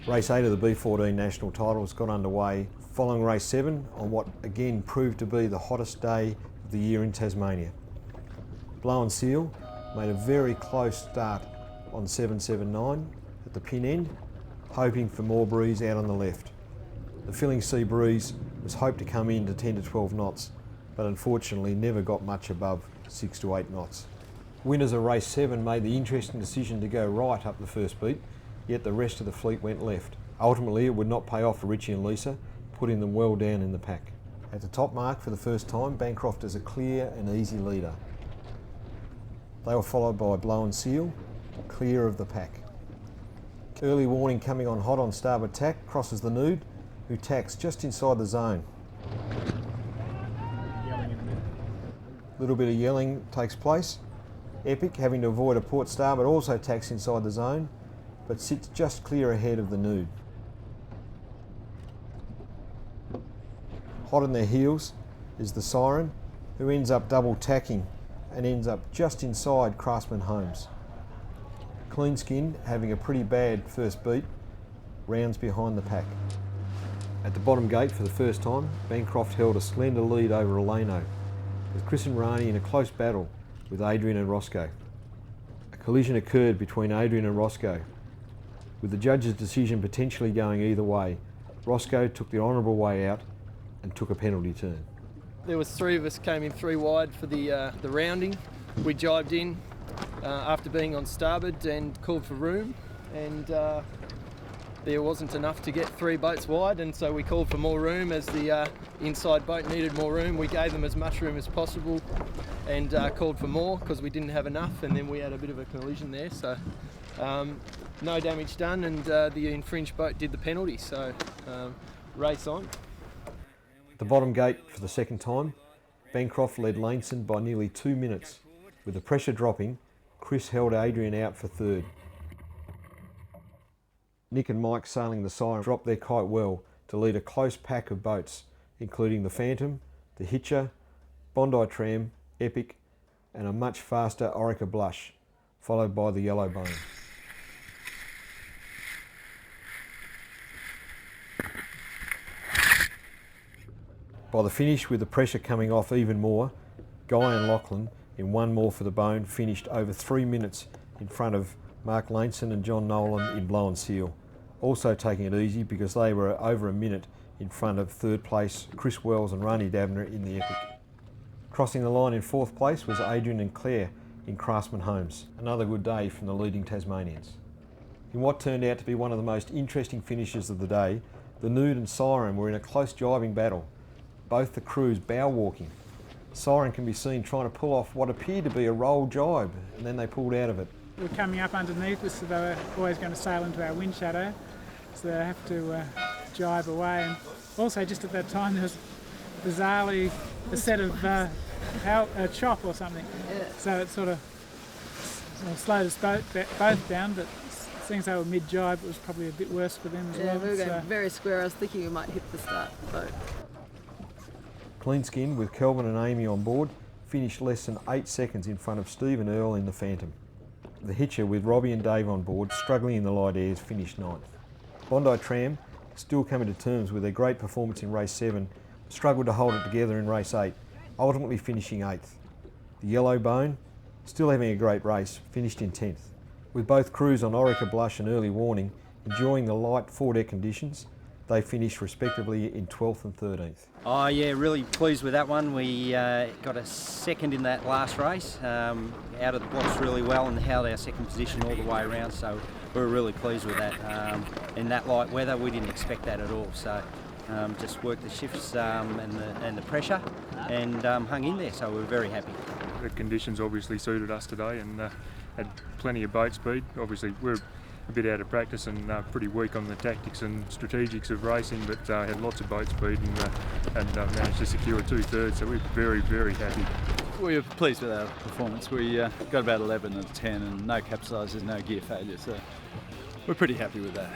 Race 8 of the B14 national titles got underway following race 7 on what again proved to be the hottest day of the year in Tasmania. Blown Seal made a very close start on 779 at the pin end, hoping for more breeze out on the left. The filling sea breeze was hoped to come in to 10 to 12 knots, but unfortunately never got much above 6 to 8 knots. Winners of race 7 made the interesting decision to go right up the first beat, yet the rest of the fleet went left. Ultimately, it would not pay off for Richie and Lisa, putting them well down in the pack. At the top mark for the first time, Bancroft is a clear and easy leader. They were followed by Blown Seal, clear of the pack. Early warning coming on hot on starboard tack, crosses the Nude, who tacks just inside the zone. A little bit of yelling takes place. Epic, having to avoid a port starboard, also tacks inside the zone, but sits just clear ahead of the Nude. Hot on their heels is the Siren, who ends up double tacking and ends up just inside Craftsman Homes. Clean Skin, having a pretty bad first beat, rounds behind the pack. At the bottom gate for the first time, Bancroft held a slender lead over Eleno, with Chris and Rani in a close battle with Adrian and Roscoe. A collision occurred between Adrian and Roscoe, with the judge's decision potentially going either way. Roscoe took the honourable way out and took a penalty turn. There was 3 of us came in 3 wide for the rounding. We jibed in after being on starboard and called for room, and there wasn't enough to get 3 boats wide, and so we called for more room as the inside boat needed more room. We gave them as much room as possible and called for more because we didn't have enough, and then we had a bit of a collision there. So no damage done, and the infringed boat did the penalty, so race on. At the bottom gate for the second time, Bancroft led Laneson by nearly 2 minutes. With the pressure dropping, Chris held Adrian out for third. Nick and Mike sailing the Siren dropped their kite well to lead a close pack of boats, including the Phantom, the Hitcher, Bondi Tram, Epic, and a much faster Orica Blush, followed by the Yellow Bone. By the finish, with the pressure coming off even more, Guy and Lachlan, in one more for the Bone, finished over 3 minutes in front of Mark Laneson and John Nolan in Blown Seal, also taking it easy because they were over a minute in front of third place Chris Wells and Rani Dabner in the Epic. Crossing the line in fourth place was Adrian and Claire in Craftsman Homes. Another good day from the leading Tasmanians. In what turned out to be one of the most interesting finishes of the day, the Nude and Siren were in a close jibing battle, both the crews bow walking. Siren can be seen trying to pull off what appeared to be a roll jibe, and then they pulled out of it. We're coming up underneath us, so they were always going to sail into our wind shadow, so they have to jibe away. And also, just at that time, there was bizarrely a set of a chop or something, so it sort of slowed us both down, but seeing as they were mid-jibe, it was probably a bit worse for them as well. Yeah, we were going very square. I was thinking we might hit the start of the boat. Clean Skin, with Kelvin and Amy on board, finished less than 8 seconds in front of Steve and Earl in the Phantom. The Hitcher, with Robbie and Dave on board, struggling in the light airs, finished 9th. Bondi Tram, still coming to terms with their great performance in race 7, struggled to hold it together in race 8, ultimately finishing 8th. The Yellow Bone, still having a great race, finished in 10th. With both crews on Orica Blush and Early Warning enjoying the light foredeck conditions, they finished respectively in 12th and 13th. Oh yeah, really pleased with that one. We got a second in that last race, out of the blocks really well and held our second position all the way around, so we were really pleased with that. In that light weather, we didn't expect that at all, so just worked the shifts and the pressure and hung in there, so we were very happy. The conditions obviously suited us today and had plenty of boat speed. Obviously we're a bit out of practice and pretty weak on the tactics and strategics of racing, but had lots of boat speed and managed to secure 2/3, so we're very, very happy. We were pleased with our performance. We got about 11 and 10 and no capsizes, no gear failure, so we're pretty happy with that.